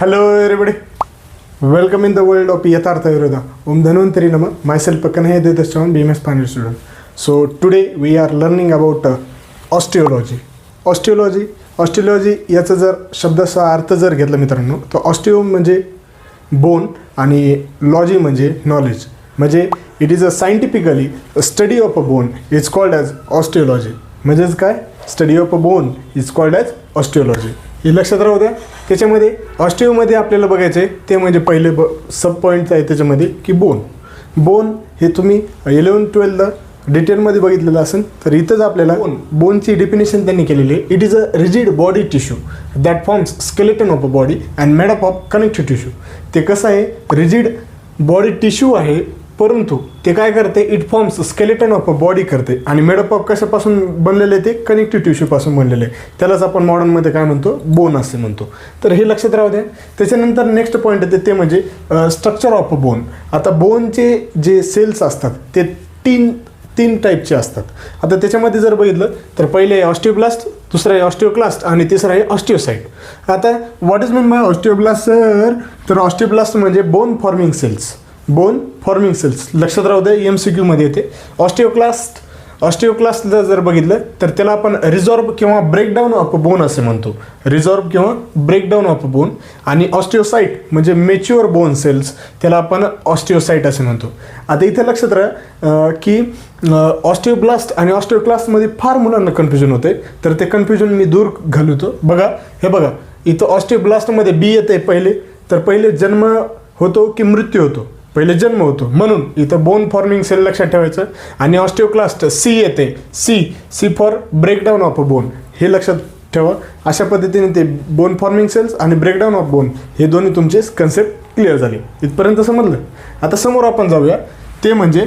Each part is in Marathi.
Hello everybody, welcome in the world of Yathartha Ayurveda. Om Dhanvantari Nama. Myself Kanhaiya Devdashchavan, BMS Final student. So today we are learning about osteology. Osteology याचा जर शब्दाचा अर्थ जर घेतला मित्रांनो, तर ऑस्टिओ म्हणजे बोन आणि लॉजी म्हणजे नॉलेज. म्हणजे it is a scientifically study of a bone is called as osteology. म्हणजेच काय, study of a bone is called as osteology. हे लक्षात राहू द्या. त्याच्यामध्ये ऑस्टिओमध्ये आपल्याला बघायचं आहे ते म्हणजे पहिले सब पॉईंट आहे त्याच्यामध्ये की बोन हे तुम्ही 11-12ला डिटेलमध्ये बघितलेलं असेल. तर इथंच आपल्याला बोनची डेफिनेशन त्यांनी केलेली आहे. It is a rigid body tissue that forms skeleton of a body and made up of connective tissue. ते कसं आहे, रिजिड बॉडी टिश्यू आहे, परंतु ते काय करते, it forms skeleton of a body करते आणि मेडअप ऑफ कशापासून बनलेले, ते कनेक्टिव्ह टिश्यूपासून बनलेले. त्यालाच आपण मॉडर्नमध्ये काय म्हणतो, बोन असे म्हणतो. तर हे लक्षात राहू द्या. त्याच्यानंतर नेक्स्ट पॉईंट येते ते म्हणजे स्ट्रक्चर ऑफ अ बोन. आता बोनचे जे सेल्स असतात ते तीन टाईपचे असतात. आता त्याच्यामध्ये जर बघितलं तर पहिले आहे ऑस्टिओब्लास्ट, दुसरं आहे ऑस्टिओक्लास्ट आणि तिसरं आहे ऑस्टिओसाइट. आता what is mean by osteoblast sir? तर ऑस्टिओब्लास्ट म्हणजे बोन फॉर्मिंग सेल्स. लक्षात राहू द्या, MCQ मध्ये येते. ऑस्टिओक्लास्टला जर बघितलं तर त्याला आपण रिझॉर्ब किंवा ब्रेकडाऊन ऑफ अ बोन असे म्हणतो. रिझॉर्ब किंवा ब्रेकडाऊन ऑफ अ बोन. आणि ऑस्टिओसाइट म्हणजे मॅच्युअर बोन सेल्स, त्याला आपण ऑस्टिओसाइट असे म्हणतो. आता इथे लक्षात राहा की ऑस्टिओब्लास्ट आणि ऑस्टिओक्लास्टमध्ये फार मुलांना कन्फ्युजन होते. तर ते कन्फ्युजन मी दूर घालवतो. हे बघा इथं ऑस्टिओब्लास्टमध्ये बी येते पहिले. तर पहिले जन्म होतो की मृत्यू होतो? पहिले जन्म होतो, म्हणून इथं बोन फॉर्मिंग सेल लक्षात ठेवायचं. आणि ऑस्टिओक्लास्ट सी येते, C for breakdown of a bone, हे लक्षात ठेवा. अशा पद्धतीने ते बोन फॉर्मिंग सेल्स आणि ब्रेकडाऊन ऑफ बोन हे दोन्ही तुमचे कन्सेप्ट क्लिअर झाले. इथपर्यंत समजलं. आता समोर आपण जाऊया, ते म्हणजे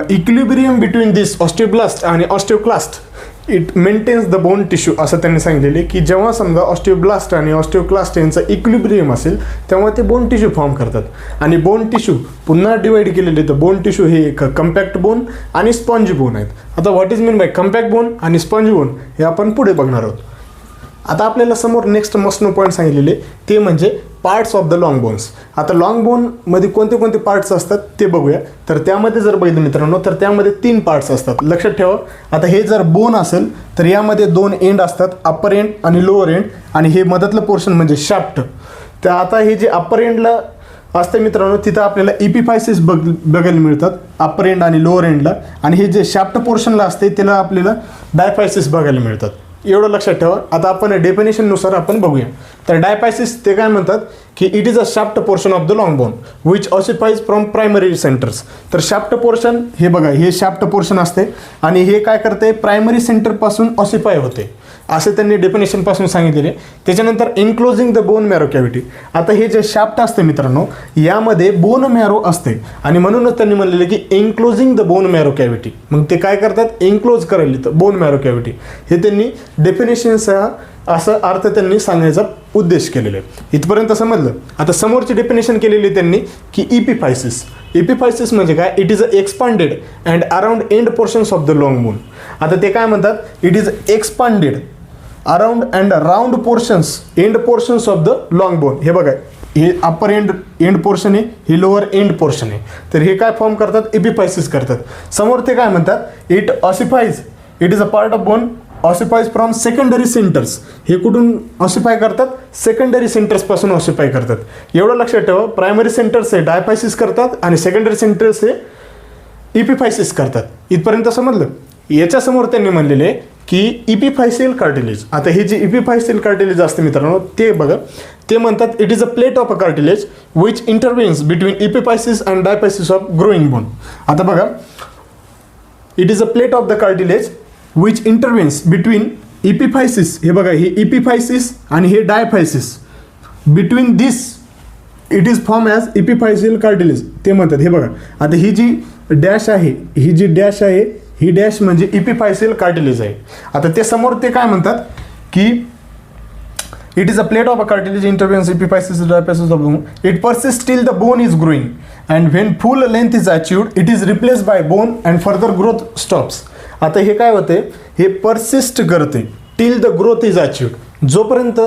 इक्विलिब्रियम बिटवीन दिस ऑस्टिओब्लास्ट आणि osteoclast it maintains the bone tissue, असं त्यांनी सांगितलेले की जेव्हा समजा ऑस्टिओब्लास्ट आणि ऑस्टिओक्लास्ट यांचा इक्विलिब्रियम असेल तेव्हा ते बोन टिश्यू फॉर्म करतात. आणि बोन टिश्यू पुन्हा डिवाइड केलेले, तर बोन टिश्यू हे एक कम्पॅक्ट बोन आणि स्पॉन्जी बोन आहेत. आता what is mean by compact bone आणि स्पॉन्जी बोन हे आपण पुढे बघणार आहोत. आता आपल्याला समोर नेक्स्ट मस्नो पॉईंट सांगितलेले ते म्हणजे parts of the long bones. आता लॉंग बोनमध्ये कोणते कोणते पार्ट्स असतात ते बघूया. तर त्यामध्ये जर बघितलं मित्रांनो तर त्यामध्ये 3 पार्ट्स असतात. लक्षात ठेवा. आता हे जर बोन असेल तर यामध्ये 2 एंड असतात, अप्पर एंड आणि लोअर एंड. आणि हे मधातलं पोर्शन म्हणजे शाफ्ट. तर आता हे जे अप्पर एंडला असते मित्रांनो, तिथं आपल्याला इपिफायसिस बघायला मिळतात अप्पर एंड आणि लोअर एंडला. आणि हे जे शाफ्ट पोर्शनला असते त्याला आपल्याला डायफायसिस बघायला मिळतात. एवढं लक्षात ठेवा. आता आपण डेफिनेशननुसार आपण बघूया. तर डायफायसिस ते काय म्हणतात की it is a shaft portion of the long bone which ossifies from primary centres. तर शाफ्ट पोर्शन हे बघा, हे शाफ्ट पोर्शन असते आणि हे काय करते, प्रायमरी सेंटरपासून ऑसिफाय होते, असे त्यांनी डेफिनेशनपासून सांगितलेले. त्याच्यानंतर एन्क्लोजिंग द बोन मॅरो कॅव्हिटी. आता हे जे शाफ्ट असते मित्रांनो यामध्ये बोन मॅरो असते आणि म्हणूनच त्यांनी म्हणलेले की एन्क्लोजिंग द बोन मॅरो कॅव्हिटी. मग ते काय करतात, एन्क्लोज करायला तर बोन मॅरो कॅव्हिटी. हे त्यांनी डेफिनेशनचा असं अर्थ त्यांनी सांगण्याचा उद्देश केलेला आहे. इथपर्यंत समजलं. आता समोरची डेफिनेशन केलेली त्यांनी की इपिफायसिस म्हणजे काय, it is a expanded and around end portions of the long bone. आता ते काय म्हणतात, it is expanded around and round portions end portions of the long bone. हे बघा, हे अप्पर एंड पोर्शन आहे, हे लोअर एंड पोर्शन आहे. तर हे काय फॉर्म करतात, इपिफायसिस करतात. समोर ते काय म्हणतात, it is a part of bone ossifies from secondary centres. हे कुठून ऑसिफाय करतात, सेकंडरी सेंटर्सपासून ऑसिफाय करतात. एवढं लक्षात ठेवा. प्रायमरी सेंटर्स हे डायफायसिस करतात आणि सेकंडरी सेंटर्स हे इपिफायसिस करतात. इथपर्यंत समजलं. याच्यासमोर त्यांनी म्हणलेले की इपिफायसियल कार्टिलेज. आता हे जे इपिफायसियल कार्टिलेज असते मित्रांनो ते बघा, ते म्हणतात it is a plate of a cartilage which intervenes between epiphysis and diaphysis of growing bone. आता बघा, it is a plate of the cartilage which intervenes between epiphysis. हे बघा, हे इपिफायसिस आणि हे diaphysis. Between this it is form as epiphyseal cartilage ते म्हणतात. हे बघा, आता ही जी डॅश आहे, ही डॅश म्हणजे इपिफायसियल कार्टिलेज आहे. आता ते समोर ते काय म्हणतात की it is a plate of a cartilage intervenes epiphysis diaphysis of bone. It persist till the bone is growing and when full length is achieved it is replaced by bone and further growth stops. आता हे काय होते, हे परसिस्ट करते till the growth is achieved. जोपर्यंत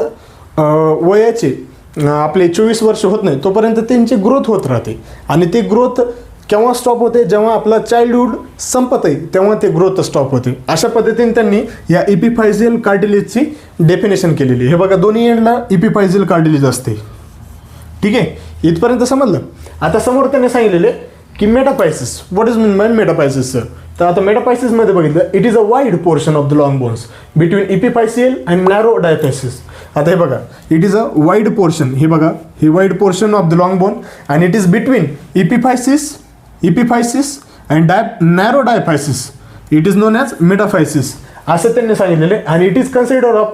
वयाचे आपले 24 वर्ष होत नाही तोपर्यंत त्यांची ग्रोथ होत राहते. आणि ते ग्रोथ केव्हा स्टॉप होते, जेव्हा आपला चाइल्डहूड संपत आहे तेव्हा ते ग्रोथ स्टॉप होते. अशा पद्धतीने त्यांनी या इपिफायजियल कार्टिलेजची डेफिनेशन केलेली. हे बघा दोन्ही एंडला इपिफायजियल कार्टिलेज असते. ठीक आहे, इथपर्यंत समजलं. आता समोर त्यांनी सांगितलेले की metaphysis, what is mean by metaphysis sir. तर आता मेटाफायसिसमध्ये बघितलं, it is a wide portion of the long bones between epiphyseal and narrow diaphysis. आता हे बघा, it is a wide portion, हे बघा हे wide portion of the long bone and it is between epiphysis and narrow diaphysis. It is known as metaphysis असं त्यांनी सांगितलेले. आणि it is consider of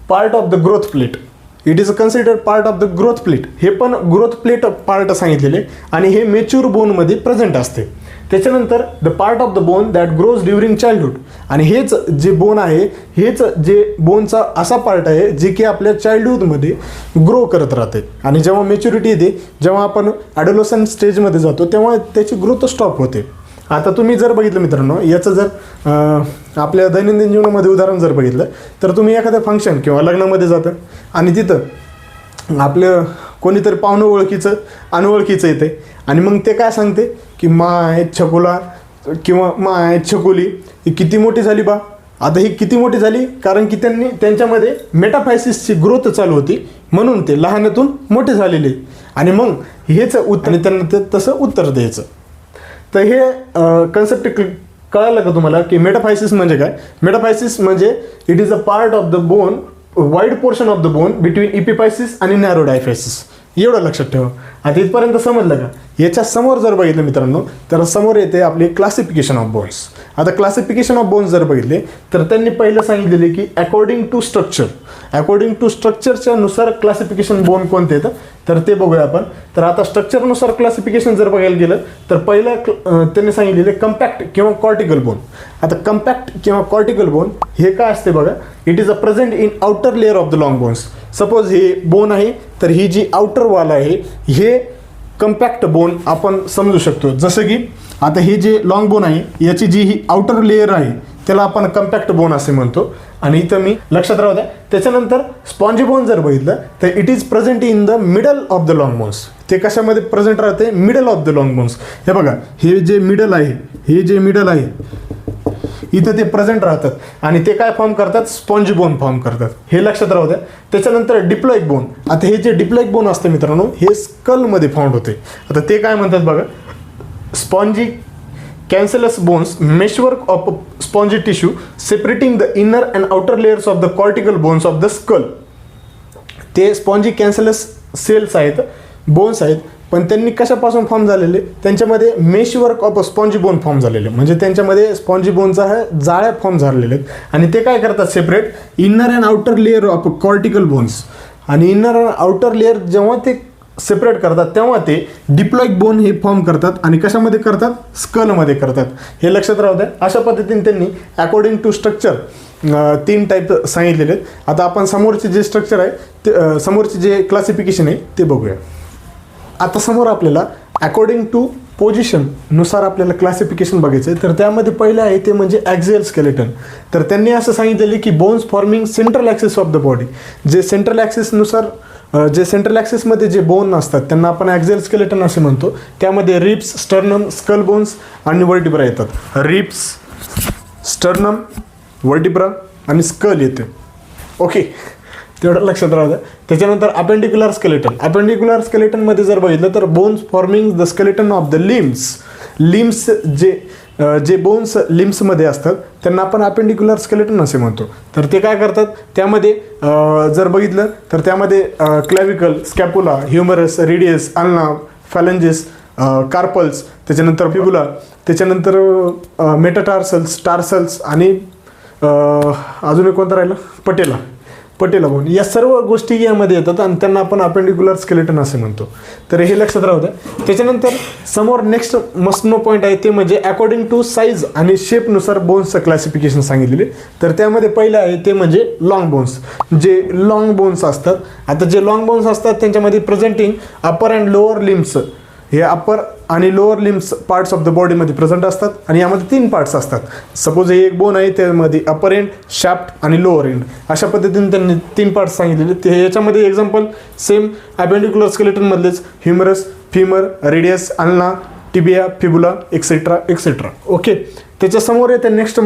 part of the growth plate. It is considered part of the growth plate. हे पण ग्रोथ प्लेट पार्ट सांगितलेले आणि हे मेच्युअर बोनमध्ये प्रेझेंट असते. त्याच्यानंतर the part of the bone that grows during childhood. आणि हेच जे बोन आहे, हेच जे बोनचा असा पार्ट आहे जे की आपल्या चाइल्डहूडमध्ये ग्रो करत राहते. आणि जेव्हा मेच्युरिटी येते, जेव्हा आपण ॲडोलसंट स्टेजमध्ये जातो तेव्हा त्याची ग्रोथ स्टॉप होते. आता तुम्ही जर बघितलं मित्रांनो, याचं जर आपल्या दैनंदिन जीवनामध्ये उदाहरण जर बघितलं तर तुम्ही एखाद्या फंक्शन किंवा लग्नामध्ये जातं आणि तिथं आपलं कोणीतरी पाहुणं ओळखीचं अनोळखीचं येते आणि मग ते काय सांगते की माय छकुला किंवा माय छकुली ही किती मोठी झाली बा. आता ही किती मोठी झाली कारण की त्यांच्यामध्ये मेटाफायसिसची ग्रोथ चालू होती म्हणून ते लहानातून मोठे झालेले. आणि मग हेच उत्तर आणि त्यांना ते तसं उत्तर द्यायचं. तर हे कन्सेप्ट कळालं का तुम्हाला की मेटाफायसिस म्हणजे काय. मेटाफायसिस म्हणजे it is a part of the bone, wide portion of the bone between epiphysis आणि नॅरो डायफायसिस. एवढं लक्षात ठेवा. आता इथपर्यंत समजलं का. याच्या समोर जर बघितलं मित्रांनो तर समोर येते आपली क्लासिफिकेशन ऑफ बोन्स. आता क्लासिफिकेशन ऑफ बोन्स जर बघितले तर त्यांनी पहिलं सांगितलेले की अकॉर्डिंग टू स्ट्रक्चरच्या नुसार क्लासिफिकेशन बोन कोणते येतं तर ते बघूया आपण. तर आता स्ट्रक्चरनुसार क्लासिफिकेशन जर बघायला गेलं तर पहिलं त्यांनी सांगितलेले कम्पॅक्ट किंवा कॉर्टिकल बोन. आता कम्पॅक्ट किंवा कॉर्टिकल बोन हे काय असते बघा, it is a present in outer layer of the long bones. Suppose हे बोन आहे तर ही जी आउटर वाल आहे हे कम्पॅक्ट बोन आपण समजू शकतो. जसं की आता हे जे लॉंग बोन आहे याची जी ही आउटर लेअर आहे त्याला आपण कम्पॅक्ट बोन असे म्हणतो. आणि इथं मी लक्षात राहू द्या. त्याच्यानंतर स्पॉन्जी बोन जर बघितलं तर it is present in the middle of the long bones. ते कशामध्ये प्रेझेंट राहते, middle of the long bones. हे बघा हे जे मिडल आहे इथं ते प्रेझेंट राहतात आणि ते काय फॉर्म करतात, स्पॉन्जी बोन फॉर्म करतात. हे लक्षात राहू द्या. त्याच्यानंतर डिप्लॉइक बोन. आता हे जे डिप्लॉइक बोन असते मित्रांनो हे स्कलमध्ये फाउंड होते. आता ते काय म्हणतात बघा, spongy cancellous bones meshwork of spongy tissue separating the inner and outer layers of the cortical bones of the skull. ते स्पॉन्जी कॅन्सलस सेल्स आहेत, बोन्स आहेत, पण त्यांनी कशापासून फॉर्म झालेले, त्यांच्यामध्ये meshwork of spongy bone form झालेले. म्हणजे त्यांच्यामध्ये स्पॉन्जी बोनचा हा जाळ्या फॉर्म झालेले आहेत. आणि ते काय करतात, separate inner and outer layer of cortical bones. आणि इनर अँड आउटर लेअर जेव्हा ते सेपरेट करतात तेव्हा ते डिप्लॉइक बोन हे फॉर्म करतात. आणि कशामध्ये करतात, स्कलमध्ये करतात. हे लक्षात राहू द्या. अशा पद्धतीने त्यांनी अकॉर्डिंग टू स्ट्रक्चर 3 टाईप सांगितलेले आहेत. आता आपण समोरचे जे स्ट्रक्चर आहे ते समोरचे जे क्लासिफिकेशन आहे ते बघूया. आता समोर आपल्याला अकॉर्डिंग टू पोझिशन नुसार आपल्याला क्लासिफिकेशन बघायचं आहे. तर त्यामध्ये पहिलं आहे ते म्हणजे ॲक्झियल स्केलेटन. तर त्यांनी असं सांगितलेले की bones forming central axis of the body. जे सेंट्रल ॲक्सिसनुसार जे सेंट्रल ॲक्सिसमध्ये जे बोन असतात त्यांना आपण ॲक्झियल स्केलेटन असे म्हणतो. त्यामध्ये रिब्स, स्टर्नम, स्कल बोन्स आणि वर्टिब्रा येतात. रिब्स, स्टर्नम, वर्टिब्रा आणि स्कल येते. ओके, तेवढं लक्षात राहू द्या. त्याच्यानंतर अपेंडिक्युलर स्केलेटन. अपेंडिक्युलर स्केलेटनमध्ये जर बघितलं तर bones forming the skeleton of the limbs जे बोन्स लिम्समध्ये असतात त्यांना आपण अपेंडिक्युलर स्केलेटन असे म्हणतो. तर ते काय करतात, त्यामध्ये जर बघितलं तर त्यामध्ये क्लॅविकल, स्कॅपुला, ह्युमरस, रेडियस, अल्ना, फॅलेंजिस, कार्पल्स, त्याच्यानंतर फिबुला, त्याच्यानंतर मेटाटार्सल्स, टार्सल्स आणि अजून एक कोणता राहिला, पटेला बोन. या सर्व गोष्टी यामध्ये येतात आणि त्यांना आपण अपेंडिक्युलर स्केलेटन असे म्हणतो. तर हे लक्षात राहू द्या. त्याच्यानंतर समोर नेक्स्ट मस्ट नो पॉईंट आहे ते म्हणजे अकॉर्डिंग टू साईज आणि शेपनुसार बोन्सचं क्लासिफिकेशन सांगितलेले. तर त्यामध्ये पहिलं आहे ते म्हणजे लॉंग बोन्स. जे लॉंग बोन्स असतात, आता जे लॉंग बोन्स असतात त्यांच्यामध्ये presenting upper and lower limbs हे अप्पर आणि lower limbs parts of the बॉडीमध्ये प्रेझेंट असतात आणि यामध्ये 3 पार्ट्स असतात. सपोज हे एक बोन आहे, त्यामध्ये अप्पर एंड, शाफ्ट आणि लोअर एंड अशा पद्धतीने त्यांनी 3 पार्ट्स सांगितलेले. ते याच्यामध्ये एक्झाम्पल सेम अपेंडिक्युलर स्केलेटनमधलेच humerus, femur, radius, ulna, tibia, fibula etcetera etcetera. Okay, त्याच्यासमोर येते नेक्स्ट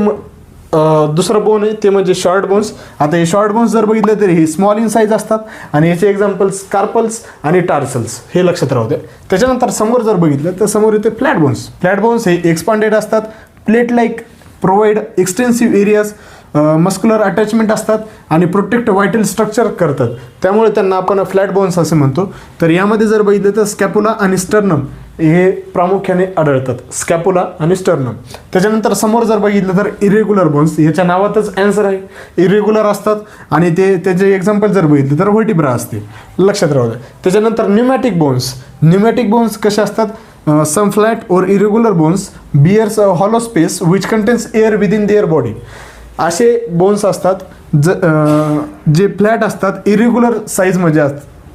दुसरं बोन आहे ते म्हणजे शॉर्ट बोन्स. आता हे शॉर्ट बोन्स जर बघितलं तरी हे स्मॉल इन साईज असतात आणि याचे एक्झाम्पल्स कार्पल्स आणि टार्सल्स हे लक्षात राहू द्या. त्याच्यानंतर समोर जर बघितलं तर समोर येते फ्लॅट बोन्स. फ्लॅट बोन्स हे एक्सपांडेड असतात, plate like, provide extensive areas, muscular attachment असतात आणि प्रोटेक्ट व्हायटल स्ट्रक्चर करतात, त्यामुळे त्यांना आपण फ्लॅट बोन्स असे म्हणतो. तर यामध्ये जर बघितलं तर स्कॅपुला आणि स्टर्नम हे प्रामुख्याने आढळतात, स्कॅपुला आणि स्टर्नम. त्याच्यानंतर समोर जर बघितलं तर इरेग्युलर बोन्स, याच्या नावातच ॲन्सर आहे, इरेग्युलर असतात आणि त्याचे एक्झाम्पल जर बघितलं तर व्हर्टिब्रा असते, लक्षात राहू द्या. त्याच्यानंतर न्यूमॅटिक बोन्स. न्यूमॅटिक बोन्स कसे असतात? सम फ्लॅट और irregular bones bears hollow space which contains air within there body. असे बोन्स असतात जे फ्लॅट असतात, इरेग्युलर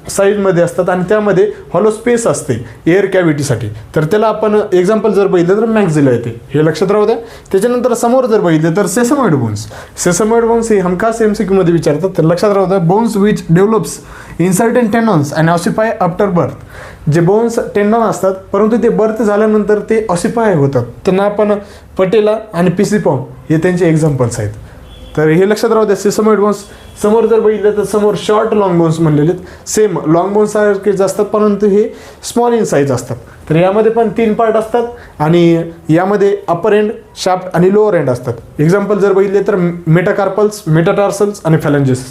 साईजमध्ये असतात आणि त्यामध्ये हॉलो स्पेस असते एअर कॅव्हिटीसाठी. तर त्याला आपण एक्झाम्पल जर बघितलं तर मॅक्झिला येते, हे लक्षात राहू द्या. त्याच्यानंतर समोर जर बघितलं तर सेसमॉइड बोन्स. सेसमॉइड बोन्स हे हमखास MCQ मध्ये विचारतात, तर लक्षात राहू द्या. Bones which develops in certain tendons and ossify after birth. जे बोन्स टेंडॉन असतात परंतु ते बर्थ झाल्यानंतर ते ऑसिफाय होतात, त्यांना आपण पटेला आणि पिसिपॉम हे त्यांचे एक्झाम्पल्स आहेत. तर हे लक्षात राहू द्या. Sesamoid bones. समोर जर बघितलं तर समोर शॉर्ट लॉंग बोन्स म्हणलेले सेम लॉंग बोन्स सारखेच असतात परंतु हे स्मॉल इन साईज असतात. तर यामध्ये पण 3 पार्ट असतात आणि यामध्ये अप्पर एंड, शाफ्ट आणि लोअर एंड असतात. एक्झाम्पल जर बघितले तर मेटाकार्पल्स, मेटाटार्सल्स आणि फॅलेंजेस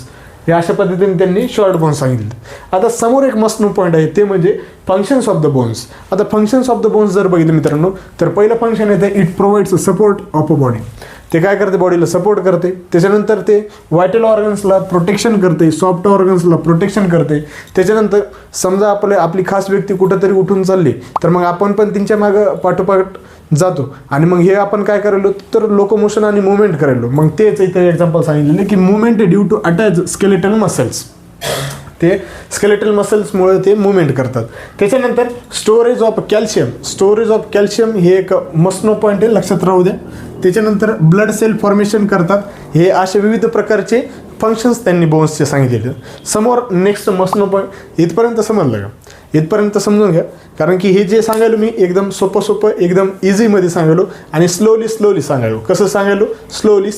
हे अशा पद्धतीने त्यांनी शॉर्ट बोन्स सांगितले. आता समोर एक मस्ट नो पॉईंट आहे ते म्हणजे फंक्शन्स ऑफ द बोन्स. आता फंक्शन्स ऑफ द बोन्स जर बघितलं मित्रांनो तर पहिलं फंक्शन येतं it provides support of a body. ते काय करते? बॉडीला सपोर्ट करते. त्याच्यानंतर ते व्हायटल ऑर्गन्सला प्रोटेक्शन करते, सॉफ्ट ऑर्गन्सला प्रोटेक्शन करते. त्याच्यानंतर समजा आपली खास व्यक्ती कुठंतरी उठून चालली तर मग आपण पण त्यांच्या मागं पाठोपाठ जातो आणि मग हे आपण काय करायलो तर लोकोमोशन आणि मुवमेंट करायलो. मग तेच इथे एक्झाम्पल सांगितलेले की movement due to attach skeletal muscles. ते स्केलेटल मसल्समुळे ते मुवमेंट करतात. त्याच्यानंतर storage of calcium. Storage of calcium हे एक मस्ट नो पॉईंट आहे, लक्षात राहू द्या. त्याच्यानंतर ब्लड सेल फॉर्मेशन करतात. हे असे विविध प्रकारचे फंक्शन्स त्यांनी बोन्सचे सांगितलेले. समोर नेक्स्ट मस्ट नो पॉईंट. इथपर्यंत समजलं का? इथपर्यंत समजून घ्या, कारण की हे जे सांगायलो मी एकदम सोपं एकदम इझीमध्ये सांगायलो आणि स्लोली सांगायलो. कसं सांगायलो? स्लोली.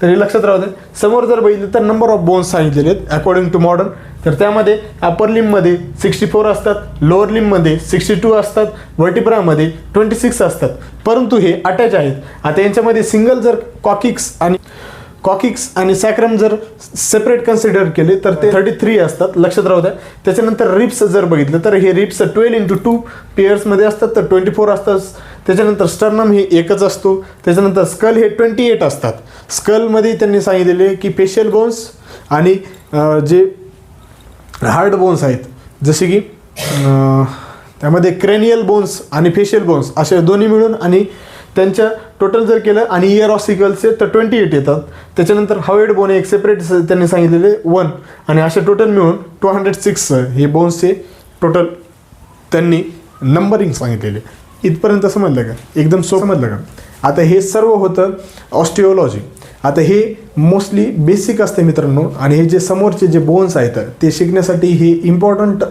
तर हे लक्षात राहू द्या. समोर जर बघितलं तर नंबर ऑफ बोन्स सांगितलेले आहेत अकॉर्डिंग टू मॉडर्न. तर त्यामध्ये अपर लिम्बमध्ये 64 असतात, लोअर लिम्बमध्ये 62 असतात, व्हर्टिब्रामध्ये 26 असतात, परंतु हे अटॅच आहेत. आता यांच्यामध्ये सिंगल जर कॉकिक्स आणि सॅक्रम जर सेपरेट कन्सिडर केले तर ते 33 असतात, लक्षात राहू द्या. त्याच्यानंतर रिप्स जर बघितलं तर हे रिप्स 12x2 पेअर्समध्ये असतात तर 24 असतात. त्याच्यानंतर स्टर्नम हे एकच असतो. त्याच्यानंतर स्कल हे 28 असतात. स्कलमध्ये त्यांनी सांगितलेले की फेशियल बोन्स आणि जे हार्ड बोन्स आहेत जसे की त्यामध्ये क्रेनियल बोन्स आणि फेशियल बोन्स असे दोन्ही मिळून आणि त्यांच्या टोटल जर केलं आणि इयर ऑसिकल्सचे तर 28 येतात. त्याच्यानंतर हवेड बोन एक सेपरेट त्यांनी सांगितलेले 1 आणि असे टोटल मिळून 206 हे बोन्सचे टोटल त्यांनी नंबरिंग सांगितलेले. इथपर्यंत समजलं का? एकदम समजलं का? आता हे सर्व होतं ऑस्टिओलॉजी. आता हे मोस्टली बेसिक असते मित्रांनो आणि हे जे समोरचे जे बोन्स आहेत ते शिकण्यासाठी हे इम्पॉर्टंट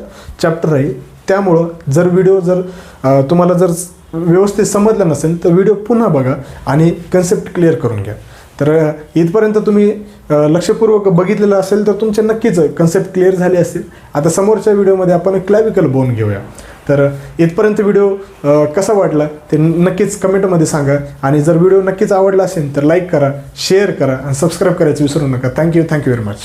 चॅप्टर आहे. त्यामुळं जर व्हिडिओ तुम्हाला जर व्यवस्थित समजलं नसेल तर व्हिडिओ पुन्हा बघा आणि कन्सेप्ट क्लिअर करून घ्या. तर इथपर्यंत तुम्ही लक्षपूर्वक बघितलेलं असेल तर तुमचे नक्कीच कन्सेप्ट क्लिअर झाले असेल. आता समोरच्या व्हिडिओमध्ये आपण क्लॅविकल बोन घेऊया. तर इथपर्यंत व्हिडिओ कसा वाटला ते नक्कीच कमेंटमध्ये सांगा आणि जर व्हिडिओ नक्कीच आवडला असेल तर लाईक करा, शेअर करा आणि सबस्क्राईब करायचं विसरू नका. Thank you very much.